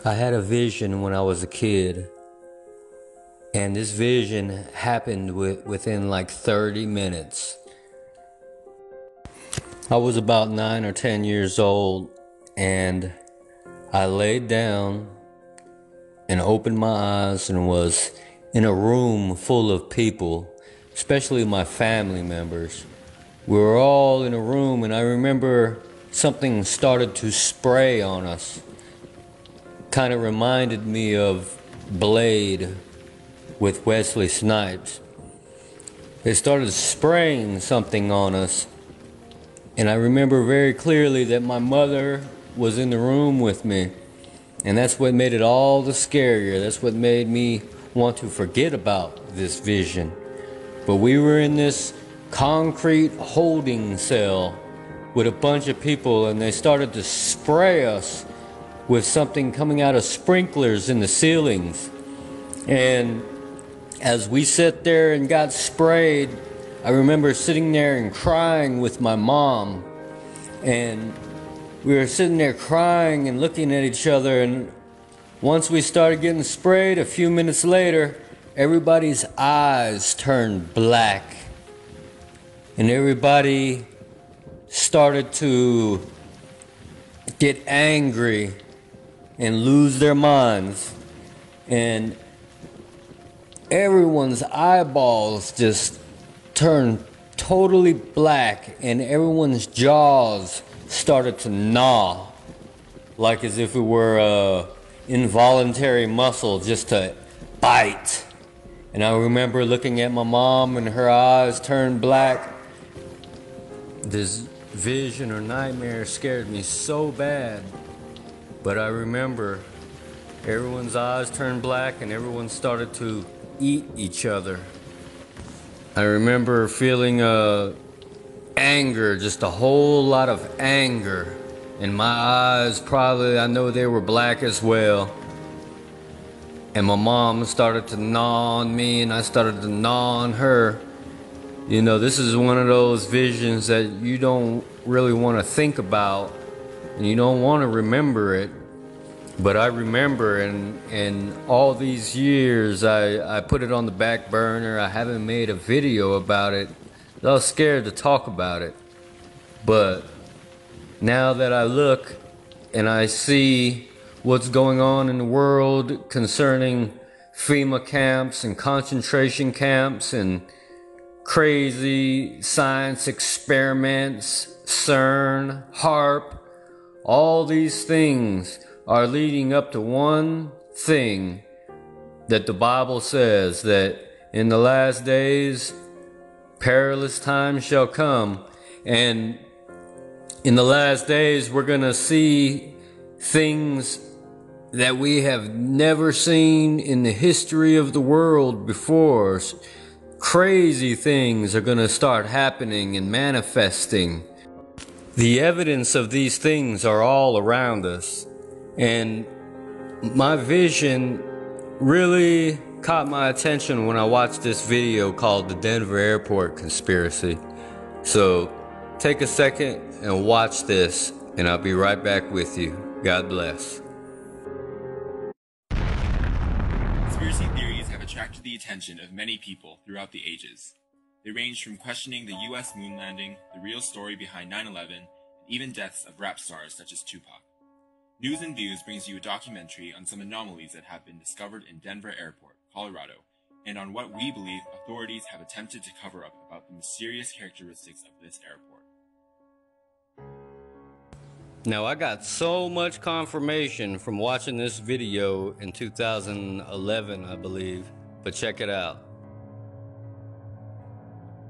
I had a vision when I was a kid, and this vision happened within like 30 minutes. I was about 9 or 10 years old, and I laid down and opened my eyes and was in a room full of people, especially my family members. We were all in a room, and I remember something started to spray on us. Kind of reminded me of Blade with Wesley Snipes. They started spraying something on us, and I remember very clearly that my mother was in the room with me, and that's what made it all the scarier. That's what made me want to forget about this vision. But we were in this concrete holding cell with a bunch of people, and they started to spray us with something coming out of sprinklers in the ceilings. And as we sat there and got sprayed, I remember sitting there and crying with my mom. And we were sitting there crying and looking at each other. And once we started getting sprayed, a few minutes later, everybody's eyes turned black. And everybody started to get angry and lose their minds, and everyone's eyeballs just turned totally black, and everyone's jaws started to gnaw, like as if it were a involuntary muscle just to bite. And I remember looking at my mom, and her eyes turned black. This vision or nightmare scared me so bad. But I remember everyone's eyes turned black and everyone started to eat each other. I remember feeling anger, just a whole lot of anger. And my eyes probably, I know they were black as well. And my mom started to gnaw on me and I started to gnaw on her. You know, this is one of those visions that you don't really want to think about. And you don't want to remember it, but I remember, and all these years I put it on the back burner. I haven't made a video about it. I was scared to talk about it, but now that I look and I see what's going on in the world concerning FEMA camps and concentration camps and crazy science experiments, CERN, HARP, all these things are leading up to one thing, that the Bible says that in the last days perilous times shall come, and in the last days we're going to see things that we have never seen in the history of the world before. Crazy things are going to start happening and manifesting. The evidence of these things are all around us, and my vision really caught my attention when I watched this video called The Denver Airport Conspiracy. So take a second and watch this, and I'll be right back with you. God bless. Conspiracy theories have attracted the attention of many people throughout the ages. They range from questioning the US moon landing, the real story behind 9/11, and even deaths of rap stars such as Tupac. News and Views brings you a documentary on some anomalies that have been discovered in Denver Airport, Colorado, and on what we believe authorities have attempted to cover up about the mysterious characteristics of this airport. Now, I got so much confirmation from watching this video in 2011, I believe, but check it out.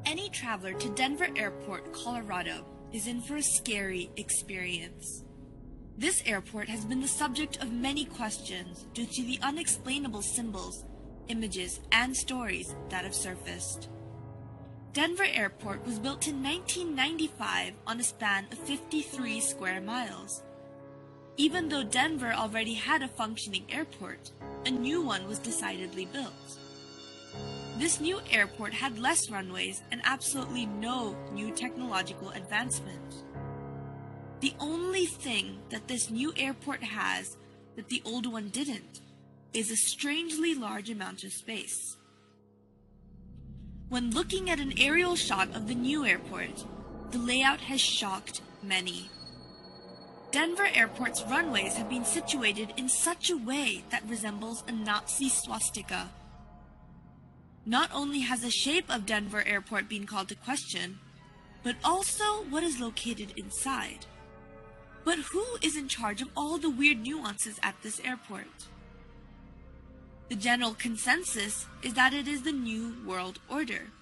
Any traveler to Denver Airport, Colorado, is in for a scary experience. This airport has been the subject of many questions due to the unexplainable symbols, images, and stories that have surfaced. Denver Airport was built in 1995 on a span of 53 square miles. Even though Denver already had a functioning airport, a new one was decidedly built. This new airport had less runways and absolutely no new technological advancement. The only thing that this new airport has that the old one didn't is a strangely large amount of space. When looking at an aerial shot of the new airport, the layout has shocked many. Denver Airport's runways have been situated in such a way that resembles a Nazi swastika. Not only has the shape of Denver Airport been called to question, but also what is located inside. But who is in charge of all the weird nuances at this airport? The general consensus is that it is the New World Order.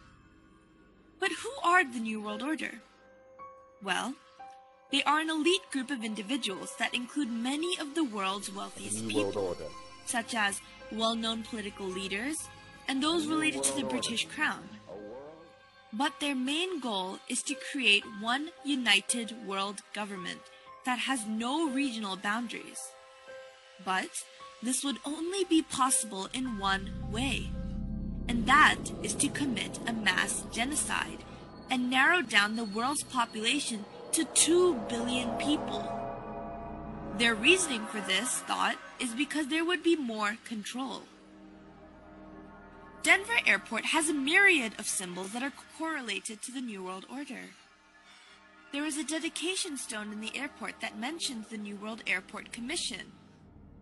But who are the New World Order? Well, they are an elite group of individuals that include many of the world's wealthiest people, such as well-known political leaders and those related to the British Crown. But their main goal is to create one united world government that has no regional boundaries. But this would only be possible in one way, and that is to commit a mass genocide and narrow down the world's population to 2 billion people. Their reasoning for this thought is because there would be more control. Denver Airport has a myriad of symbols that are correlated to the New World Order. There is a dedication stone in the airport that mentions the New World Airport Commission.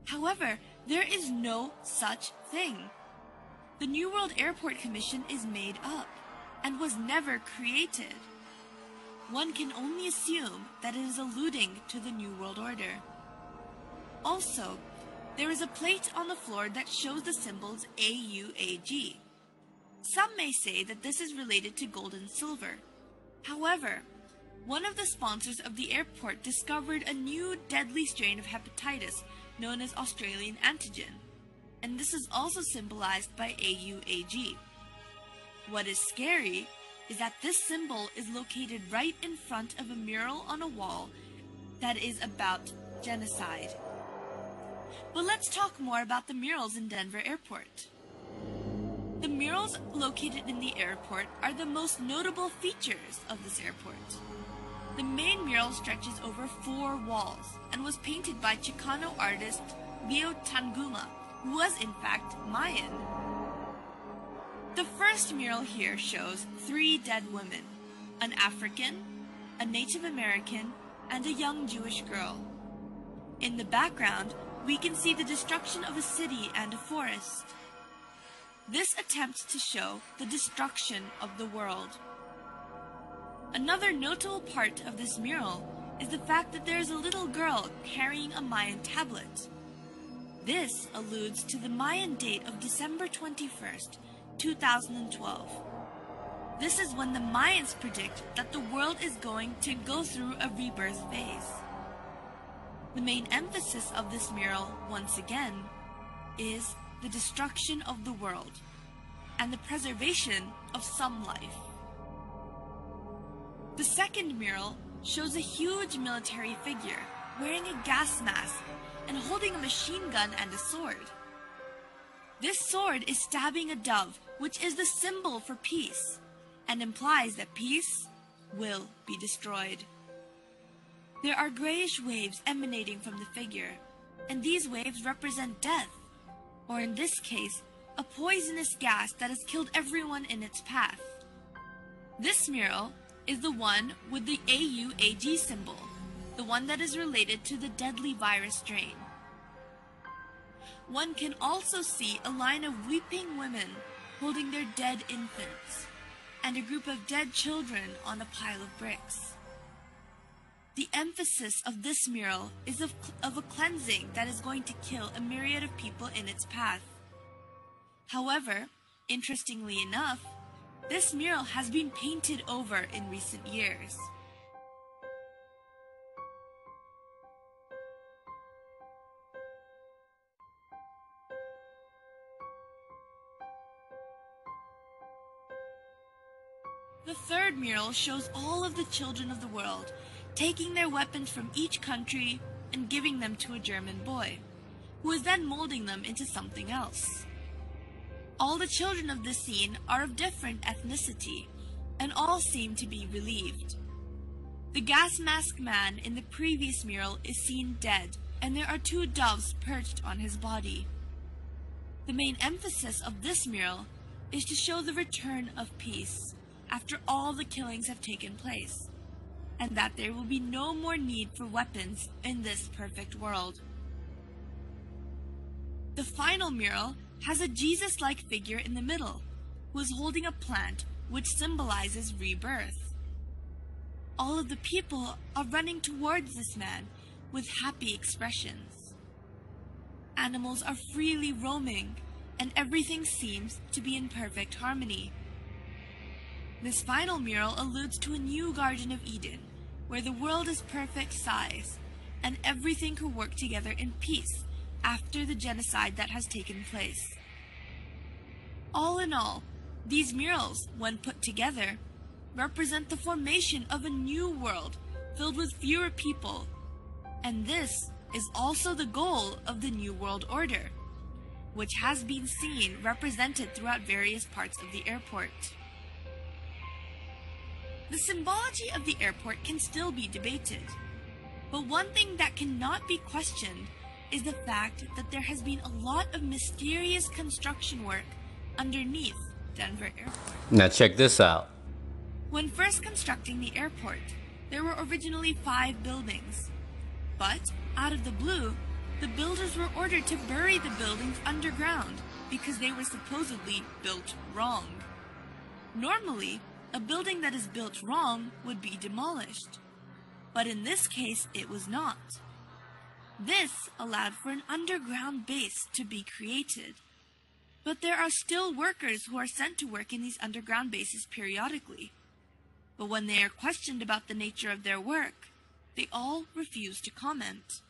However, there is no such thing. The New World Airport Commission is made up and was never created. One can only assume that it is alluding to the New World Order. Also, there is a plate on the floor that shows the symbols AUAG. Some may say that this is related to gold and silver. However, one of the sponsors of the airport discovered a new deadly strain of hepatitis known as Australian antigen, and this is also symbolized by AUAG. What is scary is that this symbol is located right in front of a mural on a wall that is about genocide. But let's talk more about the murals in Denver Airport. The murals located in the airport are the most notable features of this airport. The main mural stretches over 4 walls and was painted by Chicano artist Leo Tanguma, who was in fact Mayan. The first mural here shows 3 dead women, an African, a Native American, and a young Jewish girl. In the background, we can see the destruction of a city and a forest. This attempts to show the destruction of the world. Another notable part of this mural is the fact that there is a little girl carrying a Mayan tablet. This alludes to the Mayan date of December 21st, 2012. This is when the Mayans predict that the world is going to go through a rebirth phase. The main emphasis of this mural, once again, is the destruction of the world and the preservation of some life. The second mural shows a huge military figure wearing a gas mask and holding a machine gun and a sword. This sword is stabbing a dove, which is the symbol for peace, and implies that peace will be destroyed. There are grayish waves emanating from the figure, and these waves represent death, or in this case, a poisonous gas that has killed everyone in its path. This mural is the one with the AUAG symbol, the one that is related to the deadly virus strain. One can also see a line of weeping women holding their dead infants, and a group of dead children on a pile of bricks. The emphasis of this mural is of a cleansing that is going to kill a myriad of people in its path. However, interestingly enough, this mural has been painted over in recent years. The third mural shows all of the children of the world taking their weapons from each country and giving them to a German boy, who is then molding them into something else. All the children of this scene are of different ethnicity, and all seem to be relieved. The gas mask man in the previous mural is seen dead, and there are 2 doves perched on his body. The main emphasis of this mural is to show the return of peace after all the killings have taken place, and that there will be no more need for weapons in this perfect world. The final mural has a Jesus-like figure in the middle, who is holding a plant which symbolizes rebirth. All of the people are running towards this man with happy expressions. Animals are freely roaming, and everything seems to be in perfect harmony. This final mural alludes to a new Garden of Eden, where the world is perfect size, and everything can work together in peace after the genocide that has taken place. All in all, these murals, when put together, represent the formation of a new world filled with fewer people, and this is also the goal of the New World Order, which has been seen represented throughout various parts of the airport. The symbology of the airport can still be debated, but one thing that cannot be questioned is the fact that there has been a lot of mysterious construction work underneath Denver Airport. Now check this out. When first constructing the airport, there were originally 5 buildings, but out of the blue, the builders were ordered to bury the buildings underground because they were supposedly built wrong. Normally, a building that is built wrong would be demolished, but in this case it was not. This allowed for an underground base to be created, but there are still workers who are sent to work in these underground bases periodically. But when they are questioned about the nature of their work, they all refuse to comment.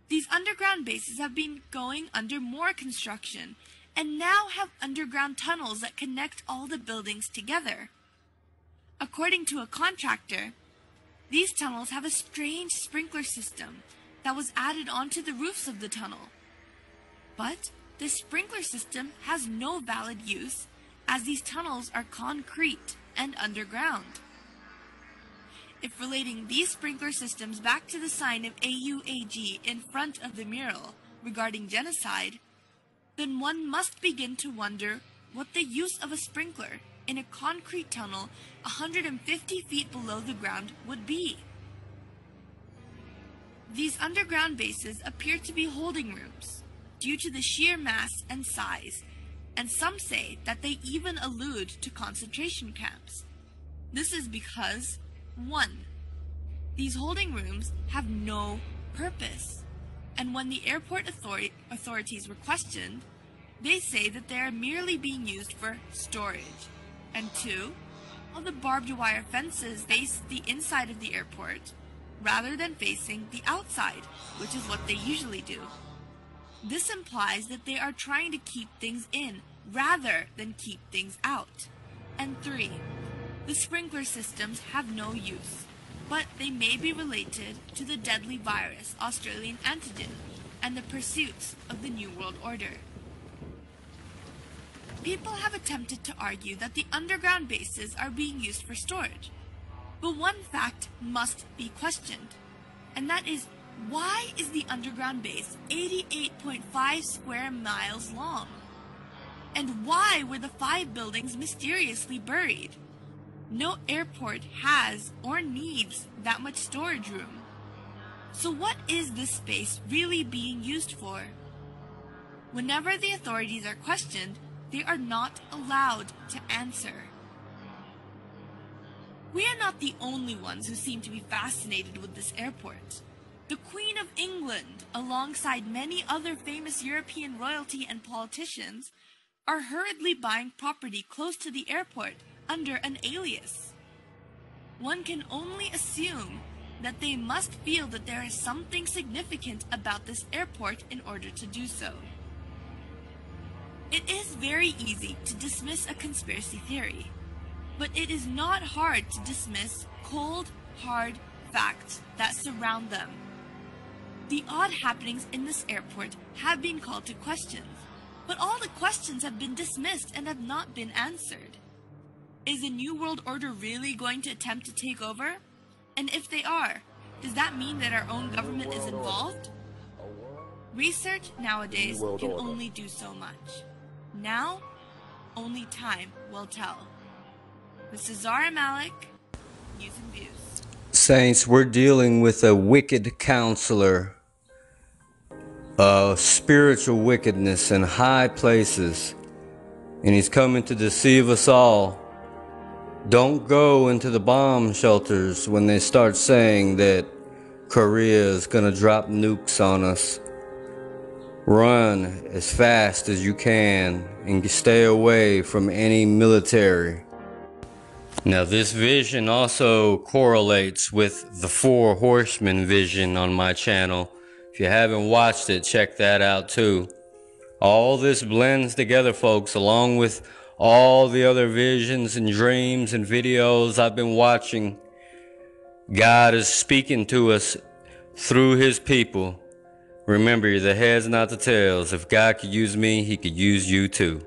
These underground bases have been going under more construction and now have underground tunnels that connect all the buildings together. According to a contractor, these tunnels have a strange sprinkler system that was added onto the roofs of the tunnel. But this sprinkler system has no valid use, as these tunnels are concrete and underground. If relating these sprinkler systems back to the sign of AUAG in front of the mural regarding genocide, then one must begin to wonder what the use of a sprinkler in a concrete tunnel 150 feet below the ground would be. These underground bases appear to be holding rooms due to the sheer mass and size, and some say that they even allude to concentration camps. This is because, 1. These holding rooms have no purpose, and when the airport authorities were questioned, they say that they are merely being used for storage. And 2, all the barbed wire fences face the inside of the airport rather than facing the outside, which is what they usually do. This implies that they are trying to keep things in rather than keep things out. And 3, the sprinkler systems have no use, but they may be related to the deadly virus Australian antigen and the pursuits of the New World Order. People have attempted to argue that the underground bases are being used for storage, but one fact must be questioned, and that is, why is the underground base 88.5 square miles long? And why were the 5 buildings mysteriously buried? No airport has or needs that much storage room. So what is this space really being used for? Whenever the authorities are questioned, they are not allowed to answer. We are not the only ones who seem to be fascinated with this airport. The Queen of England, alongside many other famous European royalty and politicians, are hurriedly buying property close to the airport under an alias. One can only assume that they must feel that there is something significant about this airport in order to do so. It is very easy to dismiss a conspiracy theory, but it is not hard to dismiss cold, hard facts that surround them. The odd happenings in this airport have been called to questions, but all the questions have been dismissed and have not been answered. Is the New World Order really going to attempt to take over? And if they are, Does that mean that our own government is involved? Research nowadays can only do so much. Now, only time will tell. Mr. Zara Malik, News and Views. Saints, we're dealing with a wicked counselor, spiritual wickedness in high places, and he's coming to deceive us all. Don't go into the bomb shelters when they start saying that Korea is gonna drop nukes on us. Run as fast as you can and stay away from any military. Now, this vision also correlates with the Four Horsemen vision on my channel. If you haven't watched it, check that out too. All this blends together, folks, along with all the other visions and dreams and videos I've been watching. God is speaking to us through his people. Remember, you're the heads, not the tails. If God could use me, he could use you too.